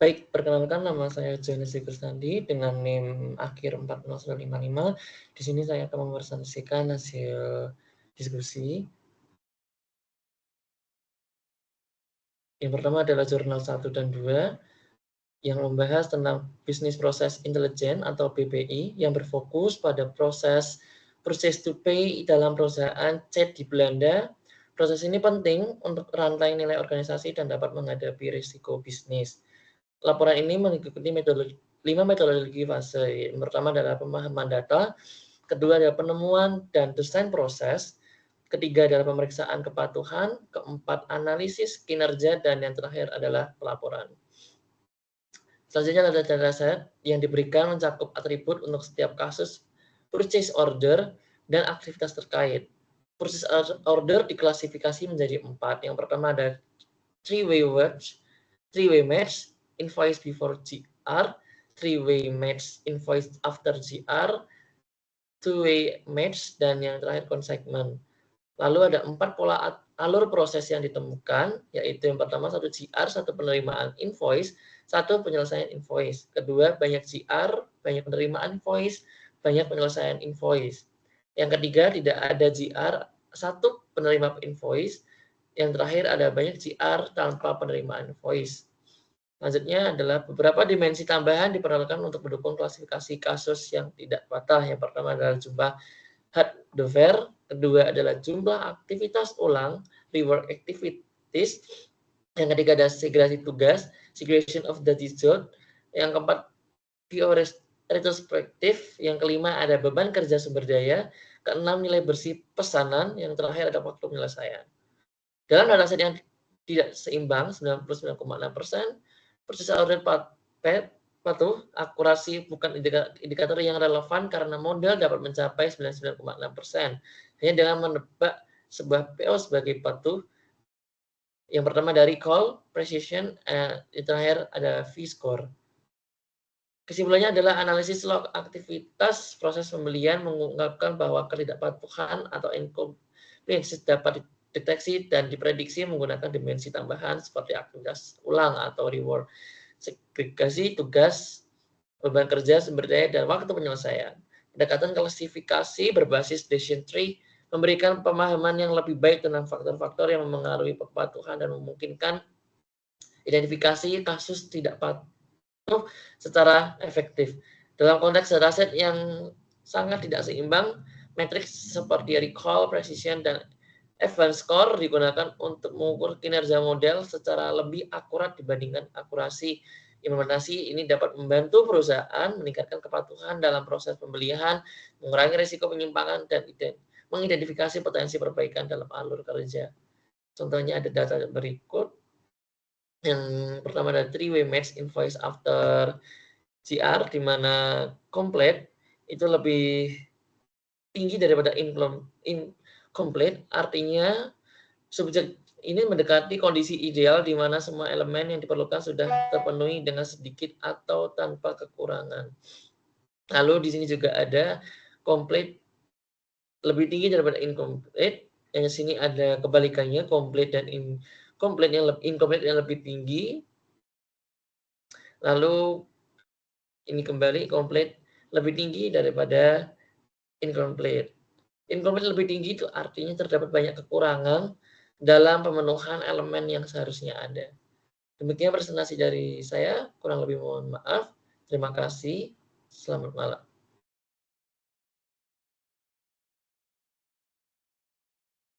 Baik, perkenalkan nama saya Johannes Krisnandi dengan NIM akhir 40955. Di sini saya akan mempresentasikan hasil diskusi. Yang pertama adalah jurnal 1 dan 2 yang membahas tentang bisnis proses intelijen atau BPI yang berfokus pada proses purchase to pay dalam perusahaan CET di Belanda. Proses ini penting untuk rantai nilai organisasi dan dapat menghadapi risiko bisnis. Laporan ini mengikuti 5 metodologi fase. Yang pertama adalah pemahaman data, kedua adalah penemuan dan desain proses, ketiga adalah pemeriksaan kepatuhan, keempat analisis kinerja, dan yang terakhir adalah pelaporan. Selanjutnya ada dataset yang diberikan mencakup atribut untuk setiap kasus purchase order dan aktivitas terkait. Purchase order diklasifikasi menjadi 4. Yang pertama ada three-way match, invoice before GR, three-way match, invoice after GR, two-way match, dan yang terakhir consignment. Lalu ada 4 pola alur proses yang ditemukan, yaitu yang pertama 1 GR, 1 penerimaan invoice, 1 penyelesaian invoice. Kedua, banyak GR, banyak penerimaan invoice, banyak penyelesaian invoice. Yang ketiga, tidak ada GR, 1 penerima invoice. Yang terakhir ada banyak GR tanpa penerimaan invoice. Selanjutnya adalah beberapa dimensi tambahan diperlukan untuk mendukung klasifikasi kasus yang tidak patah. Yang pertama adalah jumlah hardware, kedua adalah jumlah aktivitas ulang, rework activities, yang ketiga ada segregasi tugas, segregation of the result, yang keempat retrospektif, yang kelima ada beban kerja sumber daya, keenam nilai bersih pesanan, yang terakhir ada waktu penyelesaian. Dalam dataset yang tidak seimbang 99,6%, proses order patuh, akurasi bukan indikator yang relevan karena model dapat mencapai 99,6%. Hanya dengan menebak sebuah PO sebagai patuh. Yang pertama dari call, precision, yang terakhir ada V-score. Kesimpulannya adalah analisis log aktivitas proses pembelian mengungkapkan bahwa ketidakpatuhan atau incompliance dapat deteksi dan diprediksi menggunakan dimensi tambahan seperti aktivitas ulang atau reward, segregasi tugas, beban kerja, sumber daya, dan waktu penyelesaian. Pendekatan klasifikasi berbasis decision tree memberikan pemahaman yang lebih baik tentang faktor-faktor yang mempengaruhi kepatuhan dan memungkinkan identifikasi kasus tidak patuh secara efektif. Dalam konteks dataset yang sangat tidak seimbang, matriks seperti recall, precision, dan advanced score digunakan untuk mengukur kinerja model secara lebih akurat dibandingkan akurasi. Implementasi ini dapat membantu perusahaan meningkatkan kepatuhan dalam proses pembelian, mengurangi risiko penyimpangan, dan mengidentifikasi potensi perbaikan dalam alur kerja. Contohnya ada data berikut. Yang pertama ada three-way match invoice after GR, di mana complete itu lebih tinggi daripada incomplete, artinya subjek ini mendekati kondisi ideal di mana semua elemen yang diperlukan sudah terpenuhi dengan sedikit atau tanpa kekurangan. Lalu di sini juga ada complete lebih tinggi daripada incomplete. Yang di sini ada kebalikannya, complete dan incomplete yang lebih tinggi. Lalu ini kembali complete lebih tinggi daripada incomplete. Incomplete lebih tinggi itu artinya terdapat banyak kekurangan dalam pemenuhan elemen yang seharusnya ada. Demikian presentasi dari saya, kurang lebih mohon maaf. Terima kasih, selamat malam.